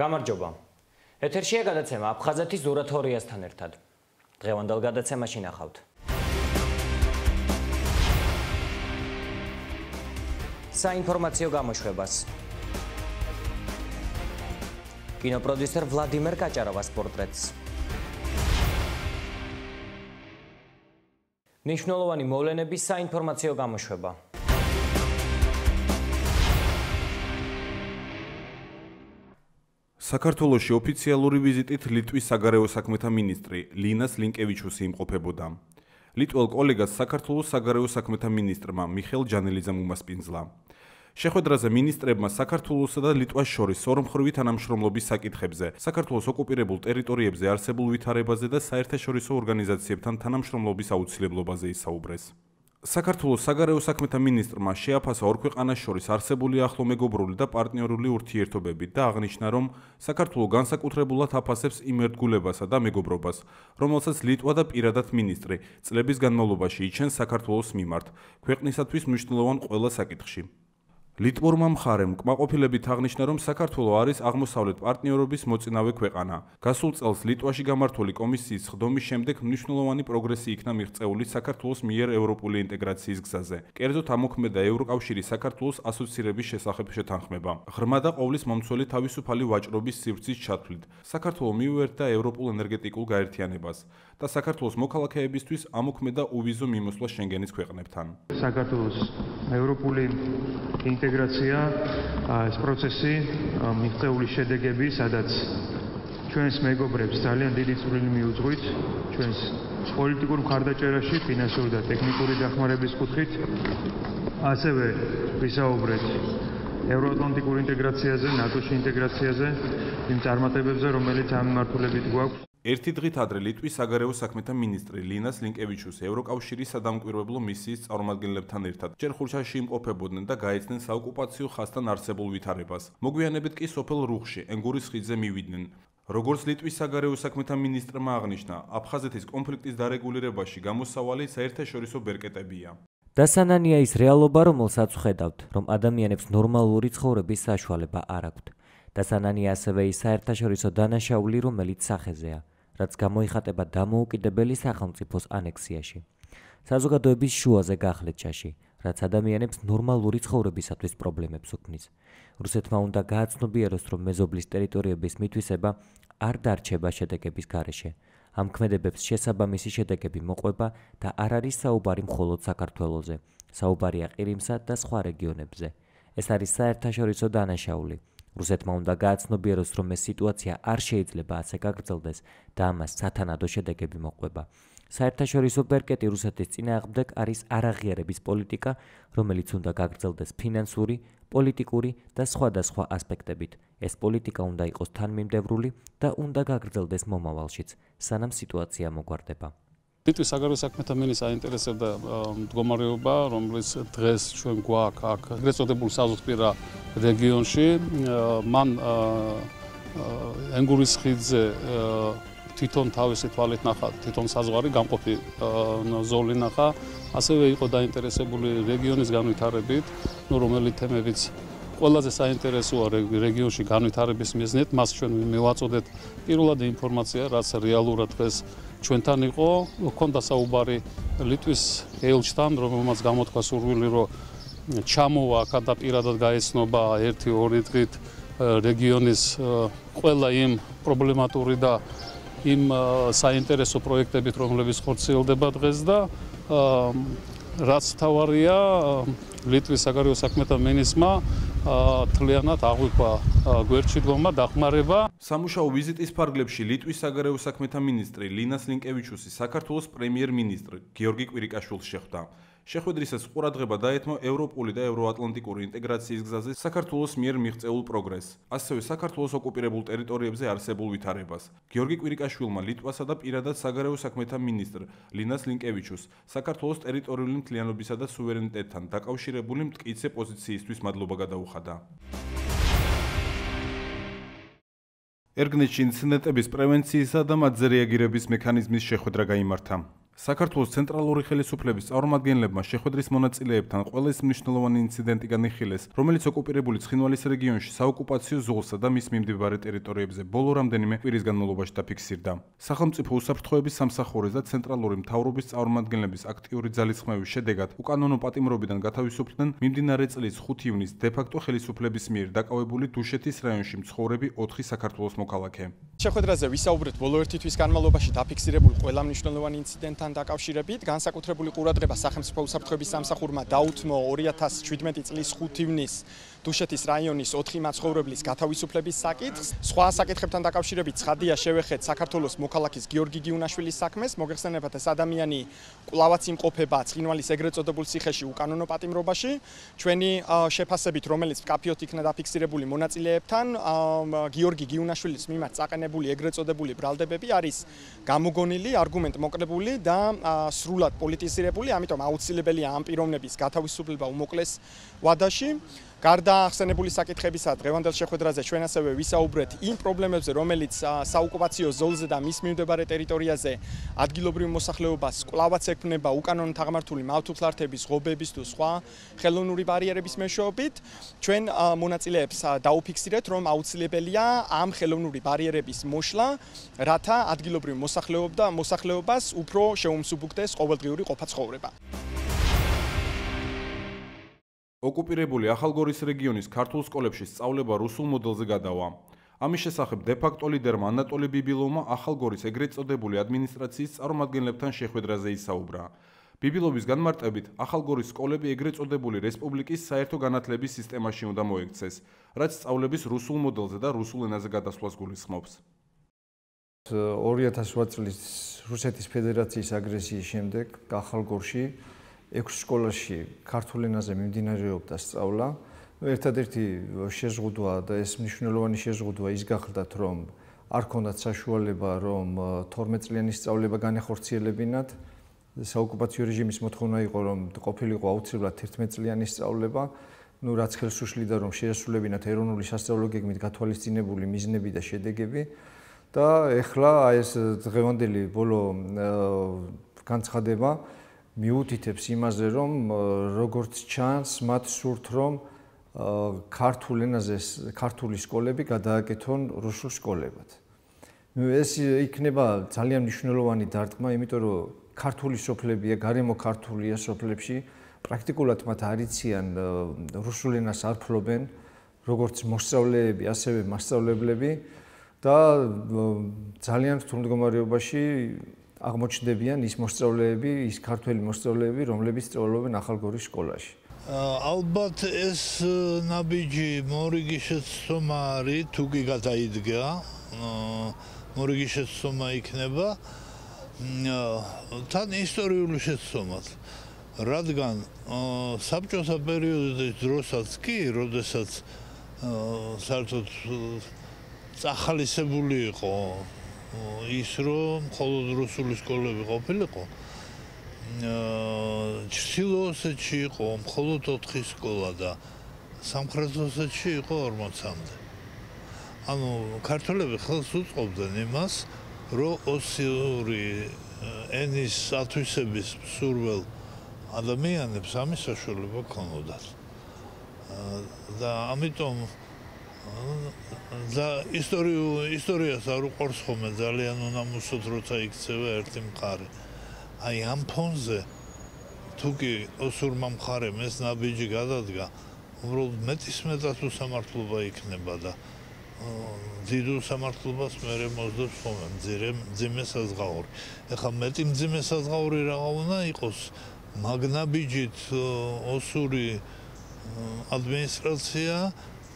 გამარჯობა. ეთერშია გადაცემა აფხაზეთის ზურათორიასთან ერთად. დღევანდელ გადაცემაში ნახავთ. საინფორმაციო გამოშვებას. კინოპროდიუსერ ვლადიმერ კაჭაროვას პორტრეტს. მნიშვნელოვანი მოვლენების საინფორმაციო გამოშვება. საქართველოში ოფიციალური ვიზიტით ლიტვის საგარეო საქმეთა მინისტრი ლინას ლინკევიჩუსი იმყოფებოდა. ლიტველ კოლეგას საქართველოს საგარეო საქმეთა მინისტრმა მიხეილ ჯანელიძემ უმასპინძლა. შეხვედრაზე მინისტრებმა საქართველოსა და ლიტვას შორის ორმხრივი თანამშრომლობის საკითხებზე, საქართველოს ოკუპირებულ ტერიტორიებზე არსებულ ვითარებაზე და საერთაშორისო ორგანიზაციებთან თანამშრომლობის აუცილებლობაზე ისაუბრეს. საქართველოს საგარეო საქმეთა მინისტრმა შეაფასა ორ ქვეყანას შორის არსებული ახლო მეგობრული და პარტნიორული ურთიერთობები და აღნიშნა, რომ საქართველო განსაკუთრებულად აფასებს იმ ერთგულებასა და მეგობრობას, რომელსაც ლიტვა და პირადად მინისტრი წლების განმავლობაში იჩენს საქართველოს მიმართ, ქვეყნისათვის მნიშვნელოვან ყველა საკითხში. ლიტვურმა მხარემ კმაყოფილებით აღნიშნა, რომ საქართველო არის აღმოსავლეთ პარტნიორობის მოწინავე ქვეყანა. გასულ წელს ლიტვაში გამართული კომისიის სხდომის შემდეგ მნიშვნელოვანი პროგრესი იქნა მიღწეული საქართველოს მიერ ევროპული ინტეგრაციის გზაზე. კერძოდ ამოქმედა ევროკავშირის საქართველოს ასოცირების შესახებ შეთანხმება. ღრმა და ყოვლის მომცველი თავისუფალი ვაჭრობის სივრცის ჩათვლით. საქართველო მიუერთდა ევროპულ ენერგეტიკულ გაერთიანებას და საქართველოს მოქალაქეებისთვის ამოქმედა უვიზო მიმოსვლა შენგენის ქვეყნებთან. საქართველოს ევროპული ინტეგრაცია ეს პროცესი მიღწეული შედეგები, სადაც ჩვენს მეგობრებს ძალიან დიდი წვლილი მიუძღვით ჩვენს პოლიტიკურ მხარდაჭერაში, ფინანსური და ტექნიკური დახმარების კუთხით, ასევე ვისაუბრეთ ევროატლანტიკურ ინტეგრაციაზე, ნატოში ინტეგრაციაზე, იმ წარმატებებზე, რომელიც ამ მიმართულებით გვაქვს. ერთი დღით ადრე ლიტვის საგარეო საქმეთა მინისტრი ლინას ლინკევიჩუსი ევროკავშირის სადამკვირვებლო მისიის წარმომადგენლებთან ერთად ჯერ ხურშაში იმყოფებოდნენ და გაეცნენ საოკუპაციო ხაზთან არსებულ ვითარებას. მოგვიანებით კი სოფელ რუხში, ენგურის ხიდზე მივიდნენ. როგორც ლიტვის საგარეო საქმეთა მინისტრმა აღნიშნა, აფხაზეთის კონფლიქტის დარეგულირებაში გამოსავალი საერთაშორისო ბერკეტებია. დასანანია ის რეალობა, რომელსაც ვხედავთ, რომ ადამიანებს ნორმალური ცხოვრების საშუალება არ აქვთ. დასანანია ასევე ის საერთაშორისო დანაშაული, რომელიც სახეზეა, რაც გამოიხატება დამოუკიდებელი სახელმწიფოს ანექსიაში. საზოგადოების შუაზე გახლეჩაში, რაც ადამიანებს ნორმალური ცხოვრებისათვის პრობლემებს უქმნის. რუსეთმა უნდა გააცნობიეროს, რომ მეზობლის ტერიტორიების მითვისება არ დარჩება შედეგების გარეშე. ამ ქმედებებს შესაბამისი შედეგები მოყვება და არ არის საუბარი მხოლოდ საქართველოზე, საუბარია ყირიმსა და სხვა რეგიონებზე. ეს არის საერთაშორისო დანაშაული. რუსეთმა უნდა გააცნობიეროს, რომ ეს სიტუაცია არ შეიძლება ასე გაგრძელდეს და ამას სათანადო შედეგები მოყვება. საერთაშორისო ბერკეტი რუსეთის წინააღმდეგ არის არაღიარების პოლიტიკა, რომელიც უნდა გაგრძელდეს ფინანსური, პოლიტიკური და სხვადასხვა ასპექტებით. ეს პოლიტიკა უნდა იყოს თანმიმდევრული და უნდა გაგრძელდეს მომავალშიც, სანამ სიტუაცია მოგვარდება. ლიტვის საგარეო საქმეთა მინისტრს აინტერესებდა მდგომარეობა, რომელიც დღეს ჩვენ გვაქვს აქ ეგრეთ წოდებულ საზღვარგარეთ რეგიონში. მან ენგურის ხიდზე თვითონ თავისი თვალით ნახა, თვითონ საზღვარი გამყოფი ზოლი ნახა. ასევე იყო დაინტერესებული რეგიონის განვითარებით, რომელიც თემებიც ყველაზე საინტერესოა რეგიონში განვითარების მიზნით. მას ჩვენ მივაწოდეთ პირველად ინფორმაცია, რაც რეალურად დღეს ჩვენთან იყო, ჰქონდა საუბარი ლიტვის ელჩთან, რომელმაც გამოთქვა სურვილი, რომ ჩამოვა აქ და პირადად გაეცნობა 1-2 დღით რეგიონის ყველა იმ პრობლემატური და იმ საინტერესო პროექტებით, რომლებიც ხორციელდება დღეს და რაც თავარია ლიტვის საგარეო საქმეთა მინისტრმა თლიანად აღვიქვა გვერდში დგომა, დახმარება. სამუშაო ვიზიტის ფარგლებში ლიტვის საგარეო საქმეთა მინისტრი ლინას ლინკევიჩუსი საქართველოს პრემიერ-მინისტრ გიორგი კვირიკაშვილს შეხვდა. შეხვედრისას ყურადღება დაეთმო ევროპული და ევროატლანტიკური ინტეგრაციის გზაზე საქართველოს მიერ მიღწეულ პროგრესს, ასევე საქართველოს ოკუპირებულ ტერიტორიებზე არსებულ ვითარებას. გიორგი კვირიკაშვილმა ლიტვასა და პირადად საგარეო საქმეთა მინისტრ ლინას ლინკევიჩუსს საქართველოს ტერიტორიული მთლიანობისა და სუვერენიტეტთან დაკავშირებული მტკიცე პოზიციისთვის მადლობა გადაუხადა. ერგნეთში ინციდენტების პრევენციისა და მათზე რეაგირების მექანიზმის შეხვედრა გაიმართა. საქართველოს ცენტრალური ხელისუფლების წარმომადგენლებმა შეხვედრის მონაწილეებთან ყველა მნიშვნელოვანი ინციდენტი განიხილეს, რომელიც ოკუპირებული ცხინვალის რეგიონში საოკუპაციო ზოლსა და მის მიმდებარე ტერიტორიებზე ბოლო რამდენიმე კვირის განმავლობაში დაფიქსირდა. სახელმწიფო უსაფრთხოების სამსახურის და ცენტრალური მთავრობის წარმომადგენლების აქტიური ძალისხმევის შედეგად უკანონო პატიმრობიდან გათავისუფლდნენ მიმდინარე წლის 5 ივნისს დე-ფაქტო ხელისუფლების მიერ დაკავებული დუშეთის რაიონში მცხოვრები 4 საქართველოს მოქალაქე. შეხვედრაზე ვისაუბრეთ ბოლო ერთი თვის განმავლობაში დაფიქსირებულ ყველა მნიშვნელოვანი ინციდენტთან დაკავშირებით, განსაკუთრებული ყურადღება სახელმწიფო უსაფრთხოების სამსახურმა დაუთმო 2017 წლის 5 ივნისს დუშეთის რაიონის 4 მაცხოვრებლის გათავისუფლების საკითხს. სხვა საკითხებთან დაკავშირებით ცხადია შევეხეთ საქართველოს მოქალაქის გიორგი გიუნაშვილის საქმეს. მოგეხსენებათ, ეს ადამიანი კვლავაც იმყოფება ცხინვალის ეგრეთ წოდებულ ციხეში უკანონო პატიმრობაში. ჩვენი შეფასებით, რომელიც მკაფიოდ იქნა დაფიქსირებული მონაწილეებთან, გიორგი გიუნაშვილის მიმართ წაყენებული ეგრეთ წოდებული ბრალდებები არის გამოგონილი, არგუმენტმოკლებული და სრულად პოლიტიზირებული, ამიტომ აუცილებელია ამ პიროვნების გათავისუფლება უმოკლეს ვადაში. გარდა ახსენებული საკითხებისა, დღევანდელ შეხვედრაზე ჩვენ ასევე ვისაუბრეთ იმ პრობლემებზე, რომელიც საოკუპაციო ზოლზე და მის მიმდებარე ტერიტორიაზე ადგილობრივ მოსახლეობას კვლავაც ექმნება უკანონოდ აღმართული მავთულთლართების, ღობების თუ სხვა ხელოვნური ბარიერების მეშვეობით. ჩვენ მონაწილეებს დაუფიქსირეთ, რომ აუცილებელია ამ ხელოვნური ბარიერების მოშლა, რათა ადგილობრივ მოსახლეობას უფრო შეუმსუბუქდეს ყოველდღიური ყოფა-ცხოვრება. ოკუპირებული ახალგორის რეგიონის ქართულ სკოლებში სწავლება რუსულ მოდელზე გადავა. ამის შესახებ დე-ფაქტო ლიდერმა ანატოლი ბიბილოვმა ახალგორის ეგრეთ წოდებული ადმინისტრაციის წარმომადგენლებთან შეხვედრაზე ისაუბრა. ბიბილოვის განმარტებით, ახალგორის სკოლები ეგრეთ წოდებული რესპუბლიკის საერთო განათლების სისტემაში უნდა მოექცეს, რაც სწავლების რუსულ მოდელზე და რუსულ ენაზე გადასვლას გულისხმობს. 2008 წლის რუსეთის ფედერაციის აგრესიის შემდეგ ახალგორში 6 სკოლაში ქართულ ენაზე მიმდინარეობდა სწავლა. ერთადერთი შეზღუდვა და ეს მნიშვნელოვანი შეზღუდვა ის გახლდათ, რომ არ ჰქონდათ საშუალება, რომ 12 წლიანი სწავლება განეხორციელებინათ. საოკუპაციო რეჟიმის მოთხოვნა იყო, რომ ყოფილიყო აუცილებლად 11 წლიანი სწავლება. რაც ხელს უშლიდა, რომ შეესრულებინათ ეროვნული სასწავლო გეგმით გათვალისწინებული მიზნები და შედეგები. და ეხლა ეს დღევანდელი ბოლო განცხადება მიუთითებს იმაზე, რომ როგორც ჩანს, მათ სურთ, რომ ქართულ ენაზე ქართული სკოლები გადააკეთონ რუსულ სკოლებად. ეს იქნება ძალიან მნიშვნელოვანი დარტყმა, იმიტომ რომ ქართული სოფლებია, გარემო ქართულია სოფლებში, პრაქტიკულად მათ არ იციან რუსულ ენას არ ფლობენ, როგორც მოსწავლეები, ასევე მასწავლებლები და ძალიან რთულ მდგომარეობაში აღმოჩნდებიან ის მოსწავლეები, ის ქართველი მოსწავლეები, რომლებიც სწავლობენ ახალგორის სკოლაში. ალბათ ეს ნაბიჯი მორიგი შეცდომა არის, თუ კი გადაიდგა, მორიგი შეცდომა იქნება თან ისტორიული შეცდომად. რადგან საბჭოთა პერიოდის დროსაც კი, როდესაც საერთოდ წახალისებული იყო ის, რომ მხოლოდ რუსული სკოლები ყოფილიყო, ჩრდილო-ოსეთში იყო მხოლოდ 4 სკოლა და სამხრეთ ოსეთში იყო 40-მდე. ანუ ქართველები ხელს უწყობდნენ იმას, რომ ოსიური ენის ათვისების მსურველ ადამიანებს ამის საშუალება ჰქონოდათ. და ამიტომ და ისტორიას არ უყურს ხოლმე ძალიან უნამუსოდ, როცა იქცევა ერთი მხარე. აი ამ ფონზე თუ კი ოსურმა მხარემ ეს ნაბიჯი გადადგა, უბრალოდ მეტისმეტად უსამართლობა იქნება და დიდ უსამართლობას მერე მოსდევს ხოლმე მძიმე საზღაური. ეხლა მეტი მძიმე საზღაური რა უნდა იყოს, მაგ ნაბიჯით ოსური ადმინისტრაცია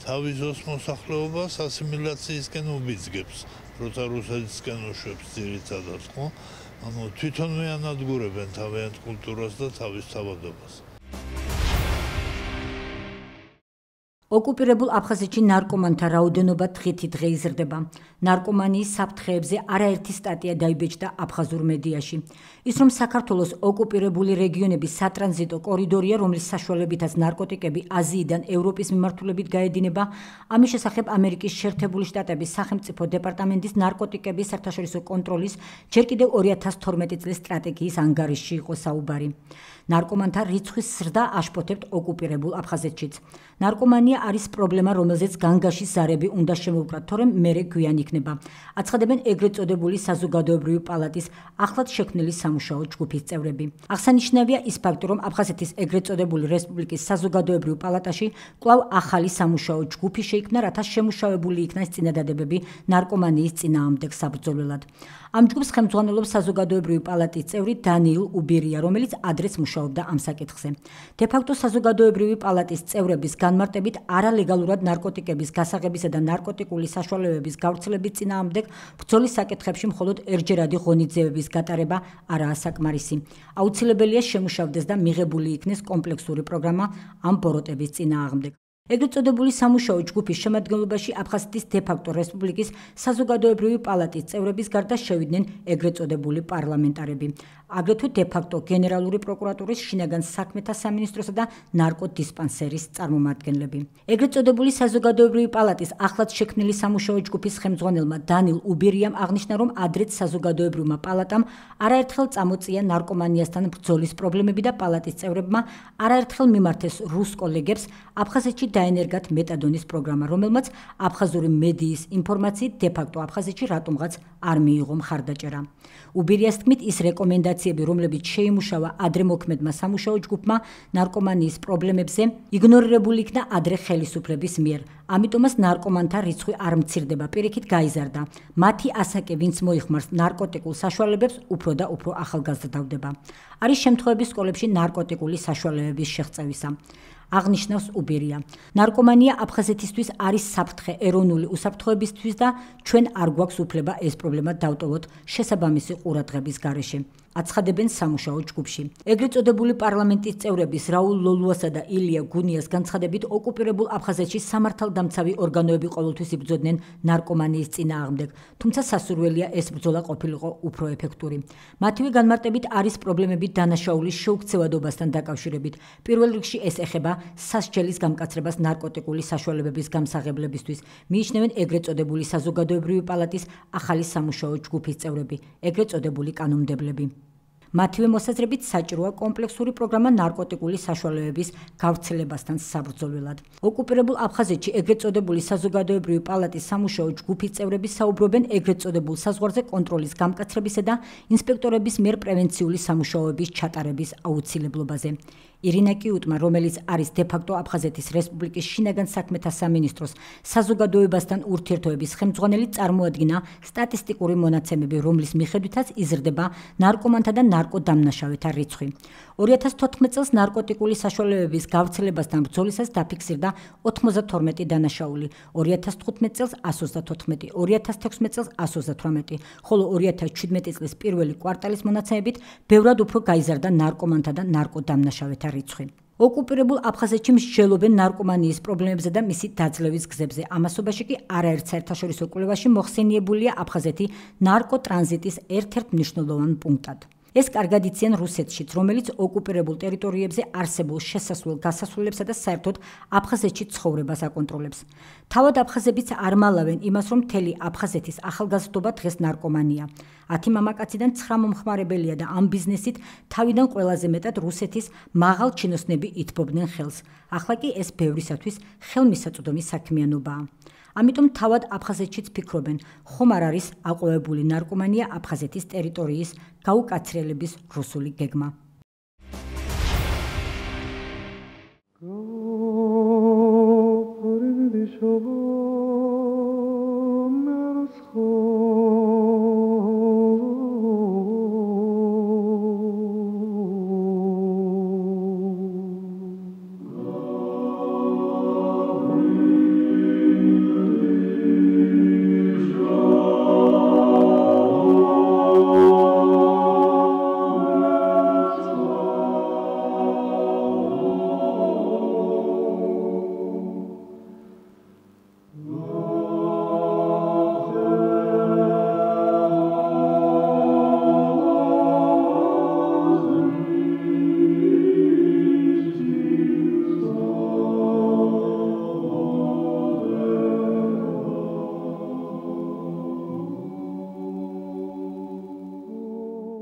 თავის ოს მოსახლეობას ასიმილაციისკენ უბიძგებს, როცა რუსეთისკენ უშვებს ძირითადად, ხო? ანუ თვითონვე ანადგურებენ თავიანთ კულტურას და თავის თავადობას. ოკუპირებულ აფხაზეთში ნარკომანთა რაოდენობა დღე იზრდება. ნარკომანიის საფრთხეებზე არაერთი სტატია დაიბეჭდა აფხაზურ მედიაში. ის რომ საქართველოს ოკუპირებული რეგიონების სატრანზიტო კორიდორია, რომლის საშუალებითაც ნარკოტიკები აზიიდან ევროპის მიმართულებით გაედინება, ამის შესახებ ამერიკის შეერთებული შტატების სახელმწიფო დეპარტამენტის ნარკოტიკების საერთაშორისო კონტროლის ჯერ კიდევ 2012 წლის სტრატეგიის ანგარიშში იყო საუბარი. ნარკომანთა რიცხვის ზრდა აშფოთებთ ოკუპირებულ აფხაზეთშიც. ნარკომანია არის პრობლემა, რომელზეც განგაშის ზარები უნდა შემოუკლათ, თორემ მერე გვიან იქნება. აცხადებენ ეგრეთ წოდებული საზოგადოებრივი პალატის ახლად შექმნილი სამუშაო ჯგუფის წევრები. აღსანიშნავია ის ფაქტი, რომ აფხაზეთის ეგრეთ წოდებული რესპუბლიკის საზოგადოებრივ პალატაში კვლავ ახალი სამუშაო ჯგუფი შეიქმნა, რათა შემუშავებული იქნას წინადადებები ნარკომანიის წინააღმდეგ საბრძოლველად. ამ ჯგუფს ხელმძღვანელობს საზოგადოებრივი პალატის წევრი დანიელ უბირია, რომელიც ადრეც მუშაობდა ამ საკითხზე. დე-ფაქტო საზოგადოებრივი პალატის წევრების განმარტებით არალეგალურად ნარკოტიკების გასაღებისა და ნარკოტიკული საშუალებების გავრცელების წინააღმდეგ ბრძოლის საკითხებში მხოლოდ ერთჯერადი ღონისძიებების გატარება არაა საკმარისი. აუცილებელია შემუშავდეს და მიღებული იქნეს კომპლექსური პროგრამა ამ ბოროტების წინააღმდეგ. ეგრეთ წოდებული სამუშაო ჯგუფის შემადგენლობაში აფხაზეთის დე-ფაქტო რესპუბლიკის საზოგადოებრივი პალატის წევრების გარდა შევიდნენ ეგრეთ წოდებული პარლამენტარები. აგრეთვე დე-ფაქტო გენერალური პროკურატურის შინაგან საქმეთა სამინისტროსა და ნარკოდისპანსერის წარმომადგენლები. ეგრეთ წოდებული საზოგადოებრივი პალატის ახლად შექმნილი სამუშაო ჯგუფის ხელმძღვანელმა დანიელ უბირიამ აღნიშნა, რომ ადრეც საზოგადოებრივმა პალატამ არაერთხელ წამოწია ნარკომანიასთან ბრძოლის პრობლემები და პალატის წევრებმა არაერთხელ მიმართეს რუს კოლეგებს აფხაზეთში დაენერგათ მეტადონის პროგრამა, რომელმაც აფხაზური მედიის ინფორმაციით დე-ფაქტო აფხაზეთში რატომღაც არ მიიღო მხარდაჭერა. უბირიას თქმით, ის რეკომენდაციები, რომლებიც შეიმუშავა ადრე მოქმედმა სამუშაო ჯგუფმა ნარკომანიის პრობლემებზე, იგნორირებული იქნა ადრე ხელისუფლების მიერ. ამიტომაც ნარკომანთა რიცხვი არ მცირდება, პირიქით გაიზარდა. მათი ასაკი, ვინც მოიხმარს ნარკოტიკულ საშუალებებს, უფრო და უფრო ახალგაზრდავდება. არის შემთხვევები სკოლებში ნარკოტიკული საშუალებების შეღწევისა. აღნიშნავს უბირია. ნარკომანია აფხაზეთისთვის არის საფრთხე ეროვნული უსაფრთხოებისთვის და ჩვენ არ გვაქვს უფლება ეს პრობლემა დავტოვოთ შესაბამისი ყურადღების გარეშე. აცხადებენ სამუშაო ჯგუფში. ეგრეთ წოდებული პარლამენტის წევრების რაულ ლოლუასა და ილია გუნიას განცხადებით, ოკუპირებულ აფხაზეთში სამართალდამცავი ორგანოები ყოველთვის იბრძოდნენ ნარკომანიის წინააღმდეგ, თუმცა სასურველია ეს ბრძოლა ყოფილიყო უფრო ეფექტური. მათივე განმარტებით არის პრობლემები დანაშაულის შეუქცევადობასთან დაკავშირებით. პირველ რიგში ეს ეხება სასჯელის გამკაცრებას ნარკოტიკული საშუალებების გამსაღებლებისთვის, მიიჩნევენ ეგრეთ წოდებული საზოგადოებრივი პალატის ახალი სამუშაო ჯგუფის წევრები, ეგრეთ წოდებული კანონმდებლები. მათივე მოსაზრებით საჭიროა კომპლექსური პროგრამა ნარკოტიკული საშუალებების გავრცელებასთან საბრძოლველად. ოკუპირებულ აფხაზეთში ეგრეთ წოდებული საზოგადოებრივი პალატის სამუშაო ჯგუფის წევრები საუბრობენ ეგრეთ წოდებულ საზღვარზე კონტროლის გამკაცრებისა და ინსპექტორების მიერ პრევენციული სამუშაოების ჩატარების აუცილებლობაზე. ირინა კიუტმა, რომელიც არის დე-ფაქტო აფხაზეთის რესპუბლიკის შინაგან საქმეთა სამინისტროს საზოგადოებასთან ურთიერთობების ხელმძღვანელი, წარმოადგინა სტატისტიკური მონაცემები, რომლის მიხედვითაც იზრდება ნარკომანთა და ნარკოდამნაშავეთა რიცხვი. 2014 წელს ნარკოტიკული საშუალებების გავრცელებასთან ბრძოლისას დაფიქსირდა 92 დანაშაული, 2015 წელს 134, 2016 წელს 128, ხოლო 2017 წლის პირველი კვარტალის მონაცემებით ბევრად უფრო გაიზარდა ნარკომანთა და ნარკოდამნაშავეთა რიცხვი. ოკუპირებულ აფხაზეთში მსჯელობენ ნარკომანიის პრობლემებზე და მისი დაძლევის გზებზე. ამასობაში კი არაერთ საერთაშორისო კვლევაში მოხსენიებულია აფხაზეთი ნარკოტრანზიტის ერთ-ერთ მნიშვნელოვან პუნქტად. ეს კარგად იციან რუსეთშიც, რომელიც ოკუპირებულ ტერიტორიებზე არსებულ შესასვლელ-გასასვლელებსა და საერთოდ აფხაზეთში ცხოვრებას აკონტროლებს. თავად აფხაზებიც არ მალავენ იმას, რომ მთელი აფხაზეთის ახალგაზრდობა დღეს ნარკომანია. 10 მამაკაციდან 9 მომხმარებელია და ამ ბიზნესით თავიდან ყველაზე მეტად რუსეთის მაღალ ჩინოსნები ითბობდნენ ხელს. ახლა კი ეს ბევრისათვის ხელმისაწვდომი საქმიანობაა. ამიტომ თავად აფხაზეთშიც ფიქრობენ, ხომ არ არის აყვავებული ნარკომანია აფხაზეთის ტერიტორიის გაუკაცრიელების რუსული გეგმა.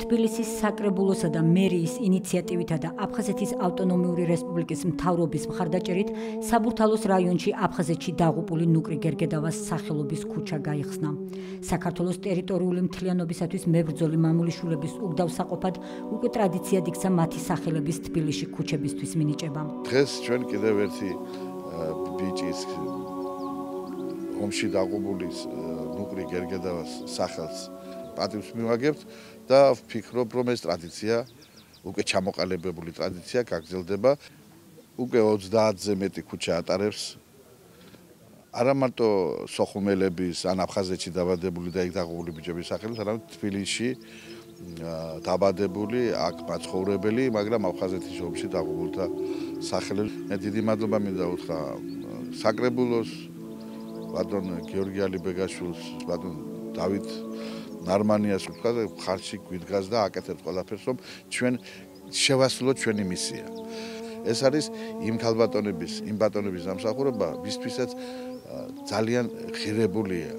თბილისის საკრებულოსა და მერიის ინიციატივითა და აფხაზეთის ავტონომიური რესპუბლიკის მთავრობის მხარდაჭერით საბურთალოს რაიონში აფხაზეთში დაღუპული ნუკრი გერგედავას სახელობის ქუჩა გაიხსნა. საქართველოს ტერიტორიული მთლიანობისათვის მებრძოლი მამულიშვილების უგდავსაყოფად უკვე ტრადიციად იქცა მათი სახელების თბილისში ქუჩებისთვის მინიჭება. დღეს ჩვენ კიდევ ერთი ბიჭის ომში დაღუპული ნუკრი გერგედავას სახელს პატივს მივაგებთ და ვფიქრობ, რომ ეს ტრადიცია, უკვე ჩამოყალიბებული ტრადიცია გაგრძელდება. უკვე 30-ზე მეტი ქუჩა ატარებს არა მარტო სოხუმელების ან აფხაზეთში დაბადებული და იქ დაღუპული ბიჭების სახელით, არამედ თბილისში დაბადებული, აქ მაცხოვრებელი, მაგრამ აფხაზეთის ომში დაღუპულთა სახელით. მე დიდი მადლობა მინდა უთხრა საკრებულოს, ბატონ გიორგი ალიბეგაშვილს, ბატონ დავით ნარმანიას ვთქვა და ხარში გვიდგას და აკეთებს ყველაფერს, რომ ჩვენ შევასრულოთ ჩვენი მისია. ეს არის იმ ქალბატონების, იმ ბატონების დამსახურება, ვისთვისაც ძალიან ღირებულია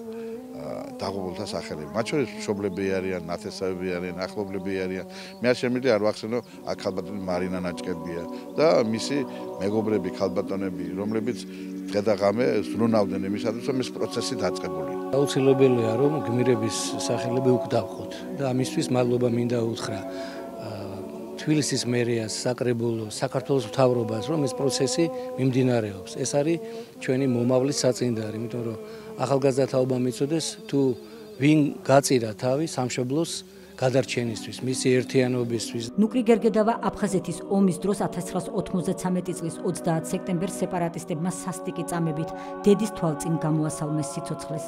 დაღუპულთა სახელები. მათ შორის მშობლები არიან, ნათესავები არიან, ახლობლები არიან. მე არ შემიძლია არ ვახსენო აქ ქალბატონი მარინა ნაჭკებია და მისი მეგობრები ქალბატონები, რომლებიც დღე და ღამე ზრუნავდნენ იმისათვის, რომ ეს პროცესი დაწყებულია. აუცილებელია რომ გმირების სახელები უკდავყოთ და ამისთვის მადლობა მინდა უთხრა თბილისის მერიას, საკრებულოს, საქართველოს მთავრობას, რომ ეს პროცესი მიმდინარეობს. ეს არის ჩვენი მომავლის საწინდარი, იმიტომ რომ ახალგაზრდა თაობა მიწოდეს თუ ვინ გაწირა თავი სამშობლოს გადარჩენისთვის, მისი ერთიანობისთვის. ნუკრი გერგედავა აფხაზეთის ომის დროს 1993 წლის 30 სექტემბერს სეპარატისტებმა სასტიკი წამებით დედის თვალწინ გამოასალმეს სიცოცხლეს.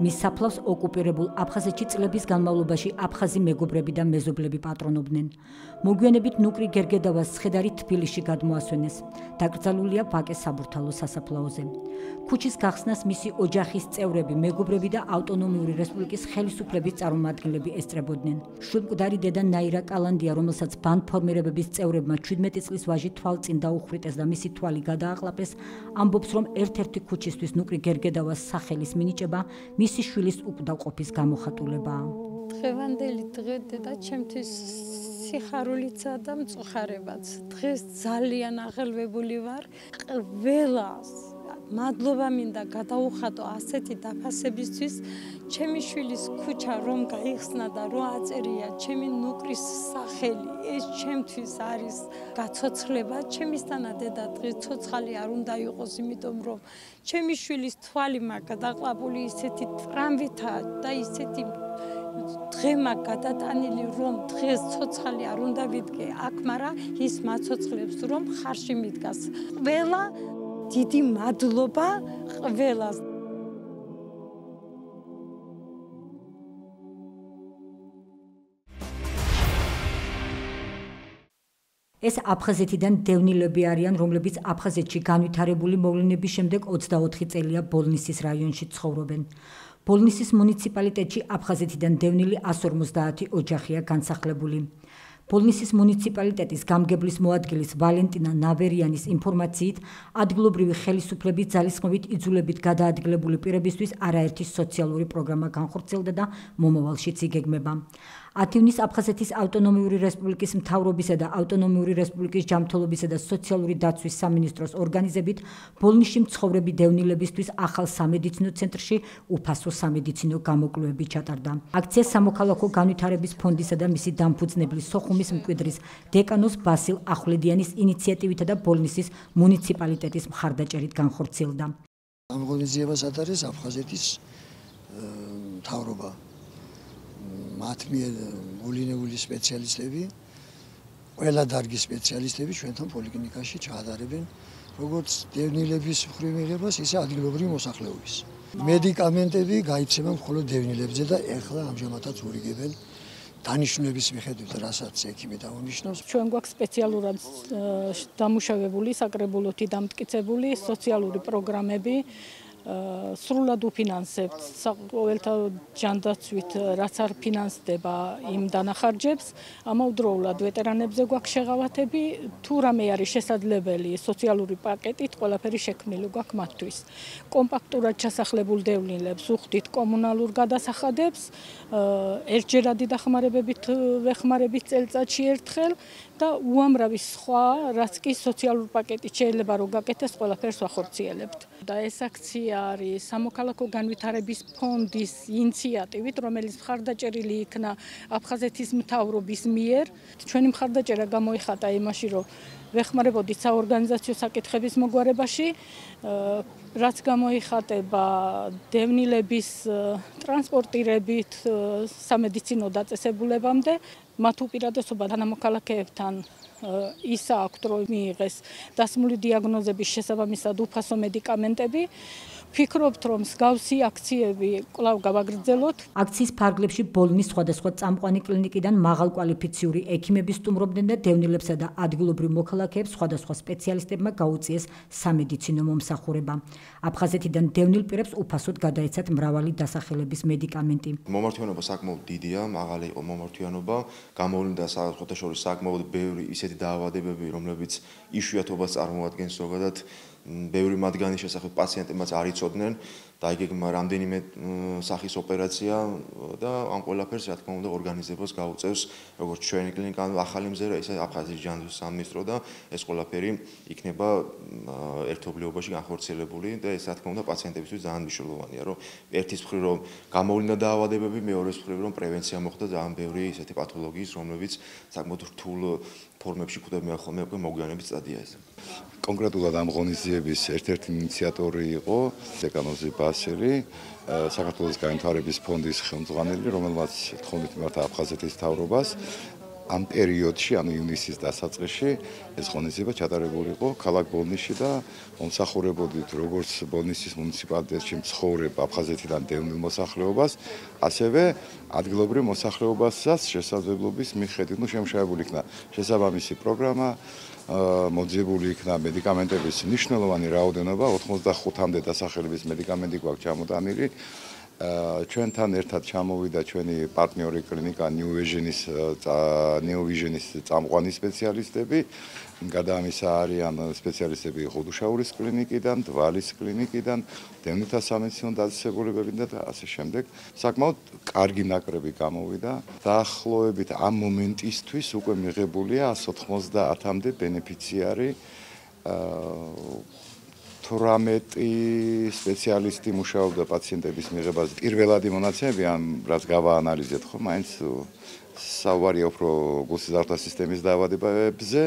მის საფლავს ოკუპირებულ აფხაზეთში წლების განმავლობაში აფხაზი მეგობრები და მეზობლები პატრონობდნენ. მოგვიანებით ნუკრი გერგედავას ცხედარი თბილისში გადმოასვენეს. დაკრძალულია ვაკეს საბურთალოს სასაფლაოზე. ქუჩის გახსნას მისი ოჯახის წევრები, მეგობრები და ავტონომიური რესპუბლიკის ხელისუფლების წარმომადგენლები ესწრებოდნენ. შულმკვდარი დედა ნაირა კალანდია, რომელსაც ბანდფორმირებების წევრებმა 17 წლის ვაჟი თვალწინ დაუხვიტეს და მისი თვალი გადააყლაპეს, ამბობს, რომ ერთ-ერთი ქუჩისთვის ნუკრი გერგედავას სახელის მინიჭება მისი შვილის უკდავყოფის გამოხატულებაა. დღევანდელი დღე დედა ჩემთვის სიხარულიცა და მწუხარებაც. დღეს ძალიან აღელვებული ვარ. ყველას მადლობა მინდა გადაუხატო ასეთი დაფასებისთვის. ჩემი შვილის ქუჩა რომ გაიხსნა და რომ აწერია ჩემი ნუკრის სახელი, ეს ჩემთვის არის გაცოცხლება. ჩემისთანა დედა დღეს ცოცხალი არ უნდა იყოს, იმიტომ რომ ჩემი შვილის თვალი მაგ გადაყლაპული ისეთი ტრამვითა და ისეთი დღე მაგ გადატანილი, რომ დღეს ცოცხალი არ უნდა ვიდგე აქ, მაგრამ ის მაცოცხლებს, რომ ხარში მიდგას. ყველა დიდი მადლობა ყველას. ეს აფხაზეთიდან დევნილები არიან, რომლებიც აფხაზეთში განვითარებული მოვლენების შემდეგ 24 წელია ბოლნისის რაიონში ცხოვრობენ. ბოლნისის მუნიციპალიტეტში აფხაზეთიდან დევნილი 150 ოჯახია განსახლებული. ბოლნისის მუნიციპალიტეტის გამგებლის მოადგილის ვალენტინა ნავერიანის ინფორმაციით, ადგილობრივი ხელისუფლების ძალისხმევით იძულებით გადაადგილებული პირებისთვის არაერთი სოციალური პროგრამა განხორციელდა და მომავალშიც იგეგმება. 10 ივნის აფხაზეთის ავტონომიური რესპუბლიკის მთავრობისა და ავტონომიური რესპუბლიკის ჯანმრთელობისა და სოციალური დაცვის სამინისტროს ორგანიზებით ბოლნისში მცხოვრები დევნილებისთვის ახალ სამედიცინო ცენტრში უფასო სამედიცინო გამოკვლევები ჩატარდა. აქცია სამოქალაქო განვითარების ფონდისა და მისი დამფუძნებლის სოხუმის მკვიდრის დეკანოს ბასილ ახვლედიანის ინიციატივითა და ბოლნისის მუნიციპალიტეტის მხარდაჭერით განხორციელდა. ამ ღონისძიებას ატარეს აფხაზეთის მთავრობა. მათ მიერ მოვლენებული სპეციალისტები, ყველა დარგის სპეციალისტები ჩვენთან პოლიკლინიკაში ჩაატარებენ როგორც დევნილების მხრივ მიღებას, ისე ადგილობრივი მოსახლეობის. მედიკამენტები გაიცემა მხოლოდ დევნილებზე და ეხლა ამჟამადაც ურიგებენ დანიშნულების მიხედვით, რასაც ექიმი დაუნიშნავს. ჩვენ გვაქვს სპეციალურად დამუშავებული, საკრებულოთი დამტკიცებული სოციალური პროგრამები, სრულად უფინანსებთ საყოველთა ჯანდაცვით, რაც არ ფინანსდება იმ დანახარჯებს, ამავდროულად ვეტერანებზე გვაქვს შეღავათები, თუ რამე არის შესაძლებელი სოციალური პაკეტით, ყველაფერი შექმნილი გვაქვს მათთვის. კომპაქტურად ჩასახლებულ დევნილებს უხდით კომუნალურ გადასახადებს, ერთჯერადი დახმარებებით ვეხმარებით წელიწადში ერთხელ და უამრავი სხვა, რაც კი სოციალურ პაკეტით შეიძლება რომ გაკეთდეს, ყველაფერს ვახორციელებთ. და ეს აქცია არის სამოქალაქო განვითარების ფონდის ინიციატივით, რომელიც მხარდაჭერილი იქნა აფხაზეთის მთავრობის მიერ. ჩვენი მხარდაჭერა გამოიხატა იმაში, რომ ვეხმარებოდით საორგანიზაციო საკითხების მოგვარებაში, რაც გამოიხატება დევნილების ტრანსპორტირებით სამედიცინო დაწესებულებამდე, მათ უპირატესობა თანამოქალაქეებთან ის აქვთ, რომ მიიღეს დასმული დიაგნოზების შესაბამისად უფასო მედიკამენტები. ვფიქრობთ, რომ მსგავსი აქციები კვლავ გავაგრძელოთ. აქციის ფარგლებში ბოლნის სხვადასხვა წამყვანი კლინიკიდან მაღალკვალიფიციური ექიმები სტუმრობდნენ და დევნილებსა და ადგილობრივ მოქალაქეებს სხვადასხვა სპეციალისტებმა გაუწიეს სამედიცინო მომსახურება. აფხაზეთიდან დევნილ პირებს უფასოდ გადაეცათ მრავალი დასახელების მედიკამენტი. მომართვიანობა საკმაოდ დიდია, მაღალი იყო მომართვიანობა, გამოვლინდა სხვათა შორის საკმაოდ ბევრი ისეთი დაავადებები, რომლებიც იშვიათობას წარმოადგენს ზოგადად. ბევრი მათგანის შესახებ პაციენტებმაც არ იცოდნენ, დაიგეგმა რამდენიმე სახის ოპერაცია და ამ ყველაფერს რა თქმა უნდა ორგანიზებას გაუწევს როგორც ჩვენი კლინიკა, ახალი მზერა, ისე აფხაზეთის ჯანდაცვის სამინისტრო და ეს ყველაფერი იქნება ერთობლიობაში განხორციელებული და ეს რა თქმა უნდა პაციენტებისთვის ძალიან მნიშვნელოვანია, რომ ერთის მხრივ რომ გამოვლინდა დაავადებები, მეორეს მხრივ რომ პრევენცია მოხდა ძალიან ბევრი ისეთი პათოლოგიის, რომლებიც საკმაოდ რთულ ფორმებში ხვდებიან ხოლმე უკვე მოგვიანებით სტადია ეს. კონკრეტულად ამ ღონისძიების ერთ-ერთი ინიციატორი იყო დეკანოზი ბასელი, საქართველოს განვითარების ფონდის ხელმძღვანელი, რომელმაც თხოვნით მიმართა აფხაზეთის მთავრობას. ამ პერიოდში, ანუ ივნისის დასაწყისში, ეს ღონისძიება ჩატარებული იყო ქალაქ ბოლნისში და მომსახურებოდით როგორც ბოლნისის მუნიციპალიტეტში მცხოვრებ აფხაზეთიდან დევნილ მოსახლეობას, ასევე ადგილობრივ მოსახლეობასაც შესაძლებლობის მიხედვით, შემუშავებული იქნა შესაბამისი პროგრამა, მოძიებული იქნა მედიკამენტების მნიშვნელოვანი რაოდენობა, 85-მდე დასახელების მედიკამენტი გვაქვს ჩამოტანილი. ჩვენთან ერთად ჩამოვიდა ჩვენი პარტნიორი კლინიკა New Vision-ის წამყვანი სპეციალისტები. გადაამისა არიან სპეციალისტები ხუდუშაურის კლინიკიდან, დვალის კლინიკიდან, დევნილთა სამედიცინო დაწესებულებებიდან და ასე შემდეგ. საკმაოდ კარგი ნაკრები გამოვიდა. დაახლოებით ამ მომენტისთვის უკვე მიღებულია 190-მდე ბენეფიციარი. 18 სპეციალისტი მუშაობდა პაციენტების მიღებაზე. პირველადი მონაცემები ამ რაც გავაანალიზეთ ხო, მაინც საუბარია უფრო გულსიზარდთა სისტემის დაავადებებზე.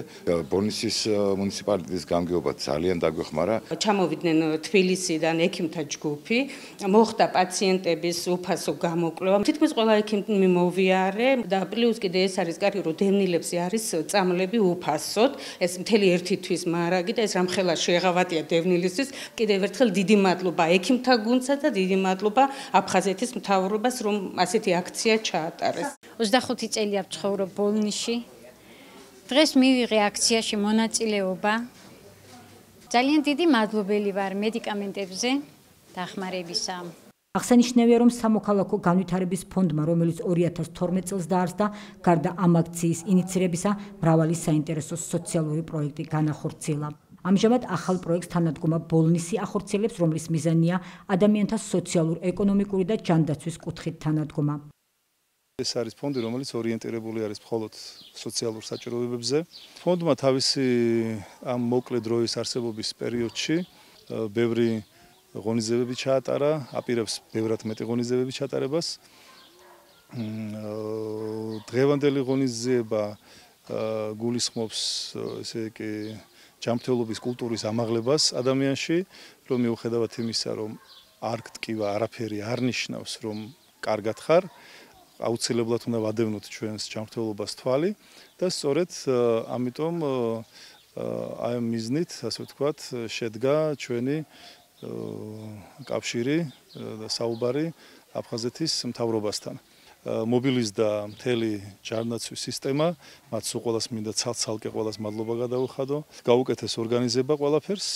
ბოლნისის მუნიციპალიტეტის გამგეობა ძალიან დაგვეხმარა. ჩამოვიდნენ თბილისიდან ექიმთა ჯგუფი, მოხდა პაციენტების უფასო გამოკვლევა. თითქმის ყველა ექიმი მოვიარე და პლუს კიდე ეს არის კარგი, რომ დევნილებზე არის წამლები უფასოდ. ეს მთელი ერთი თვის მარაგი და ეს რამხელა შეღავათია დევნილისთვის. კიდევ ერთხელ დიდი მადლობა ექიმთა გუნდსა და დიდი მადლობა აფხაზეთის მთავრობას, რომ ასეთი აქცია ჩაატარეს. 25 წელია ვცხოვრობ ბოლნისში. დღეს მივიღე აქციაში მონაწილეობა. ძალიან დიდი მადლობელი ვარ მედიკამენტებზე დახმარებისა. აღსანიშნავია, რომ სამოქალაქო განვითარების ფონდმა, რომელიც 2012 წელს დაარსდა, გარდა ამ აქციის ინიცირებისა, მრავალი საინტერესო სოციალური პროექტი განახორციელა. ამჟამად ახალ პროექტს თანადგომა ბოლნისი ახორციელებს, რომლის მიზანია ადამიანთა სოციალურ-ეკონომიკური და ჯანდაცვის კუთხით თანადგომა. ეს არის ფონდი, რომელიც ორიენტირებული არის მხოლოდ სოციალურ საჭიროებებზე. ფონდმა თავისი ამ მოკლე დროის არსებობის პერიოდში ბევრი ღონისძიებები ჩაატარა, აპირებს ბევრად მეტი ღონისძიებები ჩატარებას. დღევანდელი ღონისძიება გულისხმობს ესე იგი ჯანმრთელობის კულტურის ამაღლებას ადამიანში, რომ მიუხედავად იმისა, რომ არ გტკივა, არაფერი არ ნიშნავს, რომ კარგად ხარ. აუცილებლად უნდა ვადევნოთ ჩვენს ჯანმრთელობას თვალი და სწორედ ამიტომ აი ამ მიზნით, ასე ვთქვათ, შედგა ჩვენი კავშირი და საუბარი აფხაზეთის მთავრობასთან. მობილიზდა მთელი ჯარნაცვის სისტემა, მათ სულ ყველას მინდა ცალ-ცალკე ყველას მადლობა გადაუხადო. გაუკეთეს ორგანიზება ყველაფერს,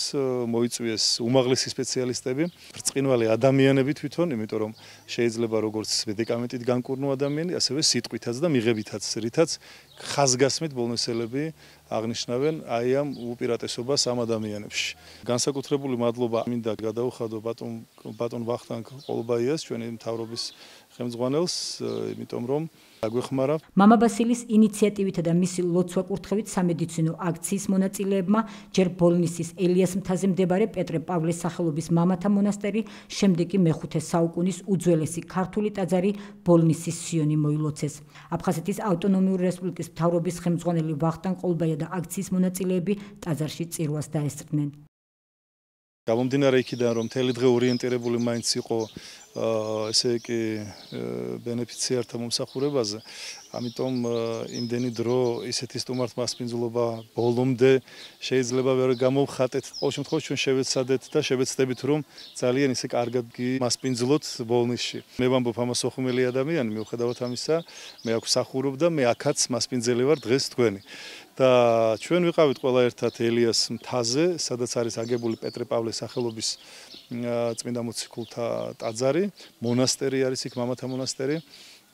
მოიწვიეს უმაღლესი სპეციალისტები, ბრწყინვალე ადამიანები თვითონ, იმიტომ რომ შეიძლება როგორც მედიკამენტით განკურნო ადამიანი, ასევე სიტყვითაც და მიღებითაც, რითაც ხაზგასმით ბოლნისელები აღნიშნავენ აი ამ უპირატესობას ამ ადამიანებში. განსაკუთრებული მადლობა მინდა გადაუხადო ბატონ ვახტანგ ყოლბაიას, ჩვენი მთავრობის ხელმძღვანელს, იმიტომ რომ აგვეხმარა. მამა ბასილის ინიციატივითა და მისი ლოცვა-კურთხევით სამედიცინო აქციის მონაწილეებმა ჯერ ბოლნისის ელიას მთაზე მდებარე პეტრე პავლეს სახელობის მამათა მონასტერი, შემდეგ კი მე-5 საუკუნის უძველესი ქართული ტაძარი ბოლნისის სიონი მოილოცეს. აფხაზეთის ავტონომიური რესპუბლიკის მთავრობის ხელმძღვანელი ვახტანგ ყოლბაია და აქციის მონაწილეები ტაძარში წირვას დაესწრნენ. გამომდინარე იქიდან, რომ მთელი დღე ორიენტირებული მაინც იყო ესე იგი ბენეფიციართა მომსახურებაზე, ამიტომ იმდენი დრო ისეთი სტუმართ მასპინძლობა ბოლომდე შეიძლება ვერ გამოვხატეთ. ყოველ შემთხვევაში ჩვენ შევეცადეთ და შევეცდებით, რომ ძალიან ისე კარგად მასპინძლოთ ბოლნისში. მე ვამბობ ამას ოხუმელი ადამიანი, მიუხედავად ამისა, მე აქ ვსახურობ და მე აქაც მასპინძელი ვარ დღეს თქვენი. და ჩვენ ვიყავით ყველა ერთად ელიას მთაზე, სადაც არის აგებული პეტრე პავლეს სახელობის წმინდა მოციქულთა ტაძარი, მონასტერი არის იქ, მამათა მონასტერი.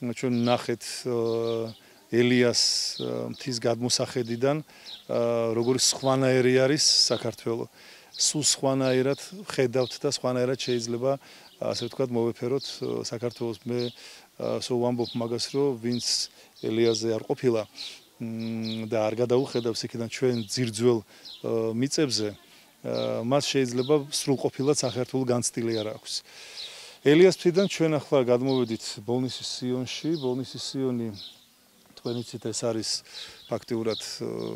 ჩვენ ნახეთ ელიას მთის გადმოსახედიდან, როგორი სხვანაირი არის საქართველო. სულ სხვანაირად ხედავთ და სხვანაირად შეიძლება, ასე ვთქვათ, მოვეფეროთ საქართველოს. მე სულ ვამბობ მაგას, რომ ვინც ელიაზე არ ყოფილა და არ გადაუხედავს იქიდან ჩვენ ძირძველ მიწებზე, მას შეიძლება სრულყოფილად სახერთულ განცდილი არ აქვს. ელიას მთიდან ჩვენ ახლა გადმოვედით ბოლნისის სიონში. ბოლნისის სიონი თქვენ იცით, ეს არის ფაქტიურად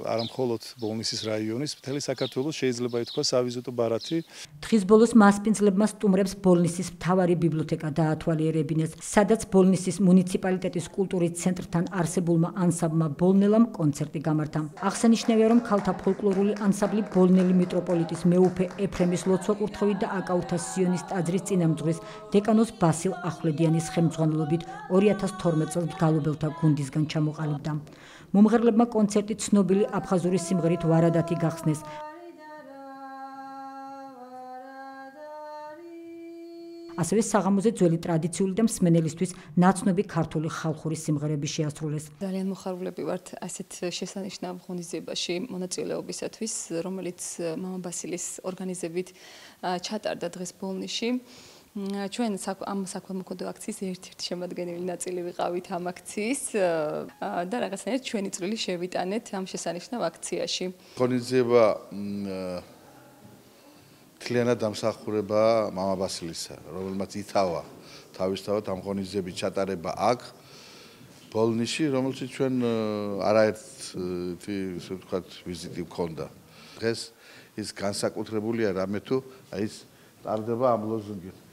არა მხოლოდ ბოლნისის რაიონის, მთელი საქართველოს შეიძლება ითქვას ავიზიტო ბარათი. დღის ბოლოს მასპინძლებმა სტუმრებს ბოლნისის მთავარი ბიბლიოთეკა დაათვალიერებინეს, სადაც ბოლნისის მუნიციპალიტეტის კულტურის ცენტრთან არსებულმა ანსამბლმა ბოლნელამ კონცერტი გამართა. აღსანიშნავია, რომ ქალთა ფოლკლორული ანსამბლი ბოლნელი მიტროპოლიტის მეუფე ეფრემის ლოცვა-კურთხევით და აკაურთა სიონის ტაძრის წინამძღვრის დეკანოს ბასილ ახვლედიანის ხელმძღვანელობით 2012 წელს მგალობელთა გუნდისგან ჩამოყალიბდა. მომღერლებმა კონცერტი ცნობილი აფხაზური სიმღერით ვარადათი გახსნეს. ასევე საღამოზე ძველი ტრადიციული და მსმენელისთვის ნაცნობი ქართული ხალხური სიმღერები შეასრულეს. ძალიან მოხარულები ვართ ასეთ შესანიშნავ ღონისძიებაში მონაწილეობისათვის, რომელიც მამა ბასილის ორგანიზებით ჩატარდა დღეს ბოლნისში. ჩვენ ამ საქველმოქმედო აქციის ერთ-ერთი შემადგენელი ნაწილი ვიყავით ამ აქციის და რაღაცნაირად ჩვენი წვლილი შევიტანეთ ამ შესანიშნავ აქციაში. ღონისძიება მთლიანად დამსახურება მამა ბასილისა, რომელმაც ითავა თავისთავად ამ ღონისძიების ჩატარება აქ ბოლნისში, რომელშიც ჩვენ არაერთი, ისე ვთქვათ, ვიზიტი გვქონდა. დღეს ის განსაკუთრებულია რამე თუ აი ის ტარდება ამ ლოზუნგით.